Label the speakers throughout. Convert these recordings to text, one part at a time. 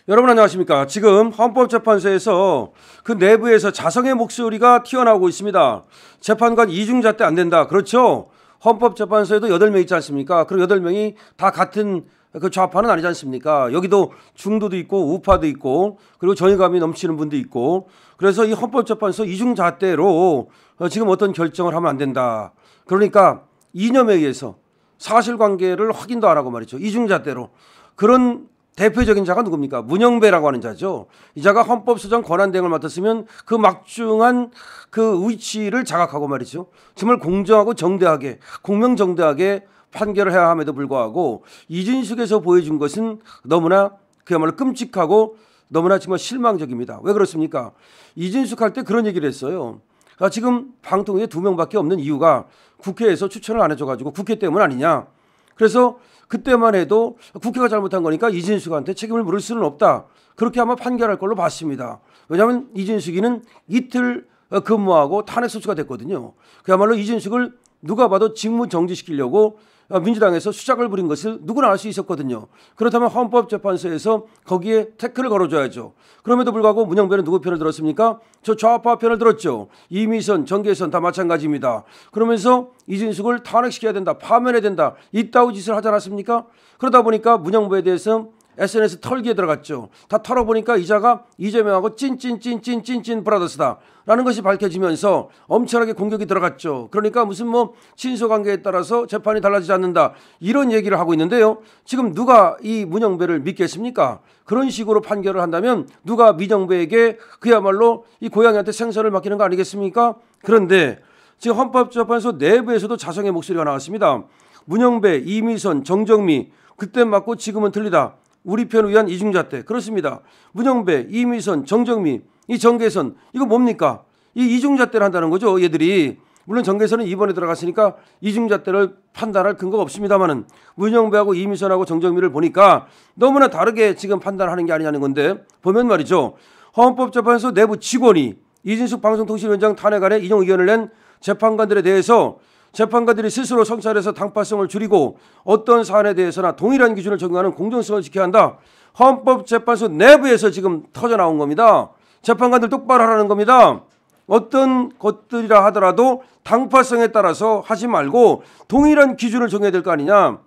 Speaker 1: 여러분 안녕하십니까? 지금 헌법재판소에서 그 내부에서 자성의 목소리가 튀어나오고 있습니다. 재판관 이중잣대 안 된다. 그렇죠? 헌법재판소에도 8명 있지 않습니까? 그리고 8명이 다 같은 그 좌파는 아니지 않습니까? 여기도 중도도 있고 우파도 있고 그리고 정의감이 넘치는 분도 있고 그래서 이 헌법재판소 이중잣대로 지금 어떤 결정을 하면 안 된다. 그러니까 이념에 의해서 사실관계를 확인도 안 하고 말이죠. 이중잣대로. 그런 대표적인 자가 누굽니까? 문영배라고 하는 자죠. 이 자가 헌법소장 권한대행을 맡았으면 그 막중한 그 위치를 자각하고 말이죠. 정말 공정하고 정대하게 공명정대하게 판결을 해야 함에도 불구하고 이진숙에서 보여준 것은 너무나 그야말로 끔찍하고 너무나 정말 실망적입니다. 왜 그렇습니까? 이진숙 할 때 그런 얘기를 했어요. 지금 방통위에 2명밖에 없는 이유가 국회에서 추천을 안 해줘가지고 국회 때문 아니냐. 그래서 그때만 해도 국회가 잘못한 거니까 이진숙한테 책임을 물을 수는 없다. 그렇게 아마 판결할 걸로 봤습니다. 왜냐하면 이진숙이는 이틀 근무하고 탄핵 소추가 됐거든요. 그야말로 이진숙을 누가 봐도 직무 정지시키려고 민주당에서 수작을 부린 것을 누구나 알 수 있었거든요. 그렇다면 헌법재판소에서 거기에 태클을 걸어줘야죠. 그럼에도 불구하고 문영배는 누구 편을 들었습니까? 저 좌파 편을 들었죠. 이미선, 정계선 다 마찬가지입니다. 그러면서 이진숙을 탄핵시켜야 된다, 파면해야 된다, 이따위 짓을 하지 않았습니까? 그러다 보니까 문영배에 대해서 SNS 털기에 들어갔죠. 다 털어보니까 이자가 이재명하고 찐찐찐찐찐찐 브라더스다 라는 것이 밝혀지면서 엄청나게 공격이 들어갔죠. 그러니까 무슨 뭐 친소관계에 따라서 재판이 달라지지 않는다 이런 얘기를 하고 있는데요. 지금 누가 이 문영배를 믿겠습니까? 그런 식으로 판결을 한다면 누가 문영배에게 그야말로 이 고양이한테 생선을 맡기는 거 아니겠습니까? 그런데 지금 헌법재판소 내부에서도 자성의 목소리가 나왔습니다. 문영배, 이미선, 정정미 그때 맞고 지금은 틀리다. 우리 편을 위한 이중잣대. 그렇습니다. 문영배, 이미선, 정정미, 이 정계선 이거 뭡니까? 이 이중잣대를 한다는 거죠. 얘들이. 물론 정계선은 이번에 들어갔으니까 이중잣대를 판단할 근거가 없습니다만은 문영배하고 이미선하고 정정미를 보니까 너무나 다르게 지금 판단하는 게 아니냐는 건데 보면 말이죠. 헌법재판소 내부 직원이 이진숙 방송통신위원장 탄핵안에 인용 의견을 낸 재판관들에 대해서 재판관들이 스스로 성찰해서 당파성을 줄이고 어떤 사안에 대해서나 동일한 기준을 적용하는 공정성을 지켜야 한다. 헌법재판소 내부에서 지금 터져나온 겁니다. 재판관들 똑바로 하라는 겁니다. 어떤 것들이라 하더라도 당파성에 따라서 하지 말고 동일한 기준을 정해야 될 거 아니냐.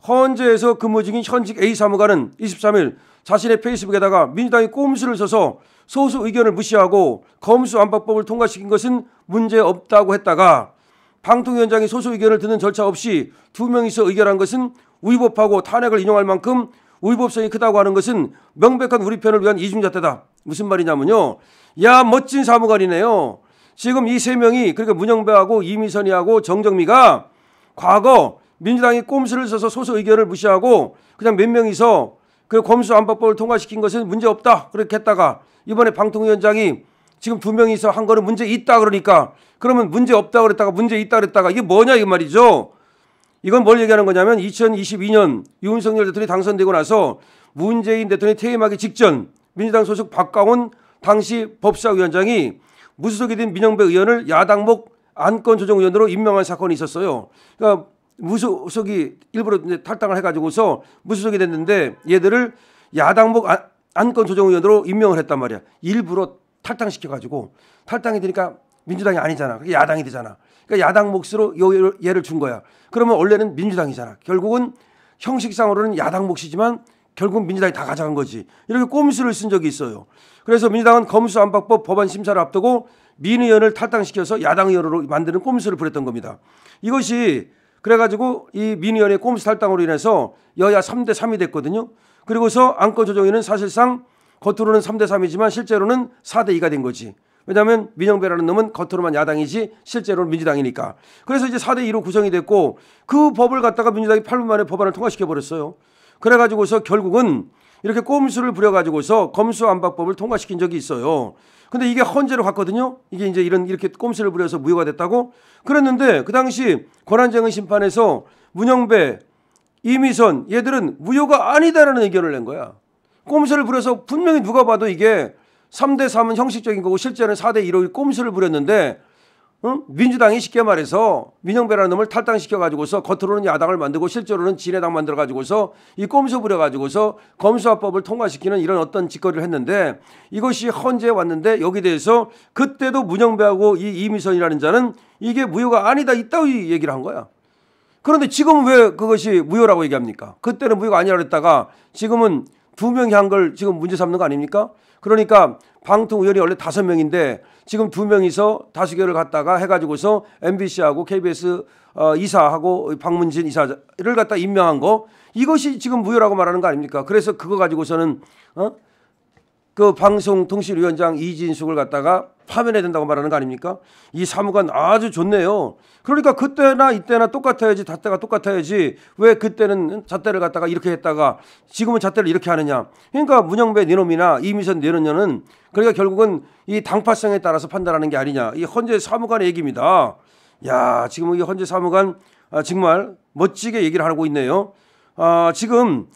Speaker 1: 헌재에서 근무 중인 현직 A 사무관은 23일 자신의 페이스북에다가 민주당이 꼼수를 써서 소수 의견을 무시하고 검수안박법을 통과시킨 것은 문제없다고 했다가 방통위원장이 소수 의견을 듣는 절차 없이 2명이서 의결한 것은 위법하고 탄핵을 인용할 만큼 위법성이 크다고 하는 것은 명백한 우리 편을 위한 이중잣대다. 무슨 말이냐면요. 야 멋진 사무관이네요. 지금 이 3명이 그러니까 문영배하고 이미선이하고 정정미가 과거 민주당이 꼼수를 써서 소수 의견을 무시하고 그냥 몇 명이서 그 검수안박법을 통과시킨 것은 문제없다. 그렇게 했다가 이번에 방통위원장이 지금 2명이서 한 거는 문제 있다 그러니까 그러면 문제 없다 그랬다가 문제 있다 그랬다가 이게 뭐냐 이 말이죠. 이건 뭘 얘기하는 거냐면 2022년 윤석열 대통령이 당선되고 나서 문재인 대통령이 퇴임하기 직전 민주당 소속 박광훈 당시 법사위원장이 무소속이 된 민영배 의원을 야당목 안건조정위원으로 임명한 사건이 있었어요. 그러니까 무소속이 일부러 이제 탈당을 해가지고서 무소속이 됐는데 얘들을 야당목 안건조정위원으로 임명을 했단 말이야. 일부러 탈당시켜가지고 탈당이 되니까 민주당이 아니잖아. 그게 야당이 되잖아. 그러니까 야당 몫으로 얘를 준 거야. 그러면 원래는 민주당이잖아. 결국은 형식상으로는 야당 몫이지만 결국 민주당이 다 가져간 거지. 이렇게 꼼수를 쓴 적이 있어요. 그래서 민주당은 검수안박법 법안 심사를 앞두고 민 의원을 탈당시켜서 야당 의원으로 만드는 꼼수를 부렸던 겁니다. 이것이 그래가지고 이 민 의원의 꼼수 탈당으로 인해서 여야 3대 3이 됐거든요. 그리고서 안건조정위는 사실상 겉으로는 3대 3이지만 실제로는 4대 2가 된 거지. 왜냐하면 민영배라는 놈은 겉으로만 야당이지 실제로는 민주당이니까. 그래서 이제 4대 2로 구성이 됐고 그 법을 갖다가 민주당이 8분 만에 법안을 통과시켜버렸어요. 그래가지고서 결국은 이렇게 꼼수를 부려가지고서 검수안박법을 통과시킨 적이 있어요. 근데 이게 헌재로 갔거든요. 이게 이제 이렇게 꼼수를 부려서 무효가 됐다고. 그랬는데 그 당시 권한쟁의 심판에서 문영배, 이미선 얘들은 무효가 아니다라는 의견을 낸 거야. 꼼수를 부려서 분명히 누가 봐도 이게 3대 3은 형식적인 거고 실제는 4대 2로 꼼수를 부렸는데 민주당이 쉽게 말해서 민영배라는 놈을 탈당시켜가지고서 겉으로는 야당을 만들고 실제로는 진해당 만들어가지고서 이 꼼수 부려가지고서 검수화법을 통과시키는 이런 어떤 짓거리를 했는데 이것이 헌재에 왔는데 여기 대해서 그때도 문영배하고 이 이미선이라는 자는 이게 무효가 아니다 이따위 얘기를 한 거야. 그런데 지금은 왜 그것이 무효라고 얘기합니까? 그때는 무효가 아니라 그랬다가 지금은 2명이 한 걸 지금 문제 삼는 거 아닙니까? 그러니까 방통위원이 원래 5명인데 지금 2명이서 다수결을 갖다가 해가지고서 MBC하고 KBS 이사하고 박문진 이사를 갖다 임명한 거 이것이 지금 무효라고 말하는 거 아닙니까? 그래서 그거 가지고서는 그 방송통신위원장 이진숙을 갖다가 파면해야 된다고 말하는 거 아닙니까? 이 사무관 아주 좋네요. 그러니까 그때나 이때나 똑같아야지 잣대가 똑같아야지 왜 그때는 잣대를 갖다가 이렇게 했다가 지금은 잣대를 이렇게 하느냐. 그러니까 문영배 네놈이나 이미선 네놈녀는 그러니까 결국은 이 당파성에 따라서 판단하는 게 아니냐. 이 헌재 사무관의 얘기입니다. 야, 지금 이 헌재 사무관 정말 멋지게 얘기를 하고 있네요. 지금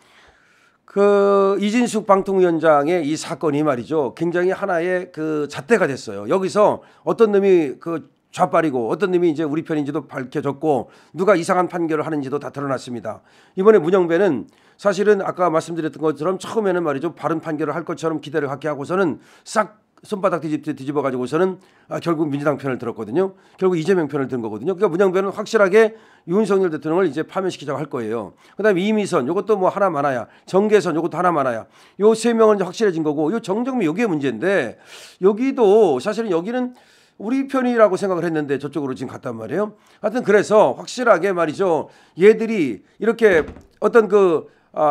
Speaker 1: 그 이진숙 방통위원장의 이 사건이 말이죠. 굉장히 하나의 그 잣대가 됐어요. 여기서 어떤 놈이 그 좌빨이고 어떤 놈이 이제 우리 편인지도 밝혀졌고 누가 이상한 판결을 하는지도 다 드러났습니다. 이번에 문영배는 사실은 아까 말씀드렸던 것처럼 처음에는 말이죠. 바른 판결을 할 것처럼 기대를 갖게 하고서는 싹 손바닥 뒤집어 가지고서는 결국 민주당 편을 들었거든요. 결국 이재명 편을 든 거거든요. 그러니까 문영배는 확실하게 윤석열 대통령을 이제 파면시키자고 할 거예요. 그다음에 이미선 요것도 뭐 하나 많아야, 정계선 요것도 하나 많아야. 요 3명은 이제 확실해진 거고 요 정정미 요게 문제인데 여기도 사실은 여기는 우리 편이라고 생각을 했는데 저쪽으로 지금 갔단 말이에요. 하여튼 그래서 확실하게 말이죠. 얘들이 이렇게 어떤 그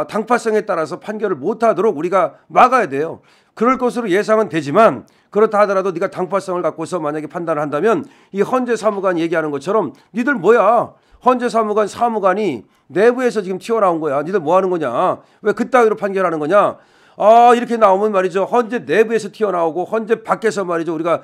Speaker 1: 당파성에 따라서 판결을 못하도록 우리가 막아야 돼요. 그럴 것으로 예상은 되지만 그렇다 하더라도 네가 당파성을 갖고서 만약에 판단을 한다면 이 헌재 사무관 얘기하는 것처럼 니들 뭐야. 헌재 사무관이 내부에서 지금 튀어나온 거야. 니들 뭐 하는 거냐. 왜 그따위로 판결하는 거냐. 이렇게 나오면 말이죠. 헌재 내부에서 튀어나오고 헌재 밖에서 말이죠. 우리가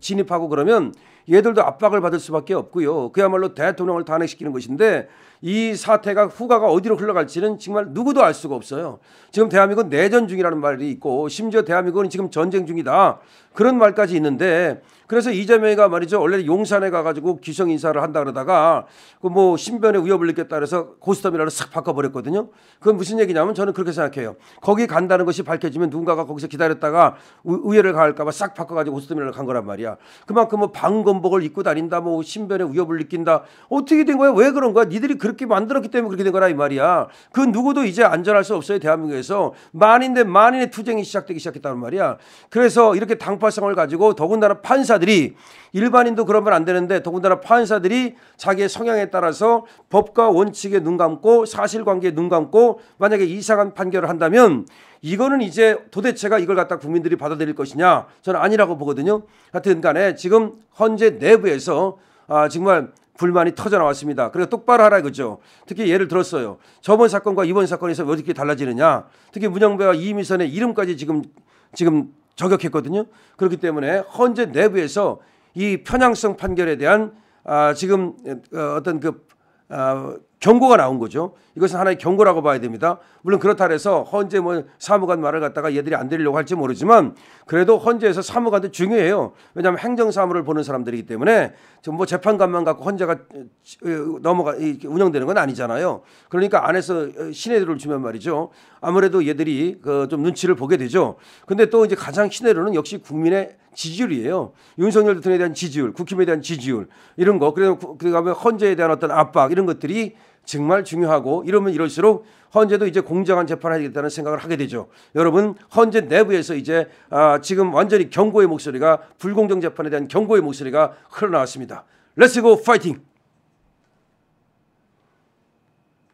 Speaker 1: 진입하고 그러면 얘들도 압박을 받을 수밖에 없고요. 그야말로 대통령을 탄핵시키는 것인데 이 사태가 후가가 어디로 흘러갈지는 정말 누구도 알 수가 없어요. 지금 대한민국은 내전 중이라는 말이 있고 심지어 대한민국은 지금 전쟁 중이다. 그런 말까지 있는데 그래서 이재명이가 말이죠. 원래 용산에 가가지고 기성 인사를 한다 그러다가 그 뭐 신변에 위협을 느꼈다 그래서 고스톱이라로 싹 바꿔버렸거든요. 그건 무슨 얘기냐면 저는 그렇게 생각해요. 거기 간다는 것이 밝혀지면 누군가가 거기서 기다렸다가 의회를 갈까봐 싹 바꿔가지고 고스톱이라로 간 거란 말이야. 그만큼 뭐 방검복을 입고 다닌다, 뭐 신변에 위협을 느낀다. 어떻게 된 거야? 왜 그런 거야? 니들이 그렇게 만들었기 때문에 그렇게 된 거라 이 말이야. 그 누구도 이제 안전할 수 없어요. 대한민국에서 만인의 투쟁이 시작되기 시작했다는 말이야. 그래서 이렇게 당파성을 가지고 더군다나 판사들이 일반인도 그러면 안 되는데 더군다나 판사들이 자기의 성향에 따라서 법과 원칙에 눈 감고 사실관계에 눈 감고 만약에 이상한 판결을 한다면 이거는 이제 도대체가 이걸 갖다 국민들이 받아들일 것이냐 저는 아니라고 보거든요. 하여튼 간에 지금 헌재 내부에서 정말 불만이 터져 나왔습니다. 그러니까 똑바로 하라 이거죠. 특히 예를 들었어요. 저번 사건과 이번 사건에서 왜 이렇게 달라지느냐. 특히 문영배와 이미선의 이름까지 지금 저격했거든요. 그렇기 때문에 헌재 내부에서 이 편향성 판결에 대한 지금 어떤 경고가 나온 거죠. 이것은 하나의 경고라고 봐야 됩니다. 물론 그렇다 해서 헌재 뭐 사무관 말을 갖다가 얘들이 안 들으려고 할지 모르지만 그래도 헌재에서 사무관도 중요해요. 왜냐하면 행정사무를 보는 사람들이기 때문에 지금 뭐 재판관만 갖고 헌재가 운영되는 건 아니잖아요. 그러니까 안에서 신뢰도를 주면 말이죠. 아무래도 얘들이 좀 눈치를 보게 되죠. 근데 또 이제 가장 신뢰도는 역시 국민의 지지율이에요. 윤석열 대통령에 대한 지지율, 국힘에 대한 지지율 이런 거. 그다음에 헌재에 대한 어떤 압박 이런 것들이 정말 중요하고 이러면 이럴수록 헌재도 이제 공정한 재판을 하겠다는 생각을 하게 되죠. 여러분 헌재 내부에서 이제 지금 완전히 경고의 목소리가 불공정 재판에 대한 경고의 목소리가 흘러나왔습니다. 렛츠 고 파이팅!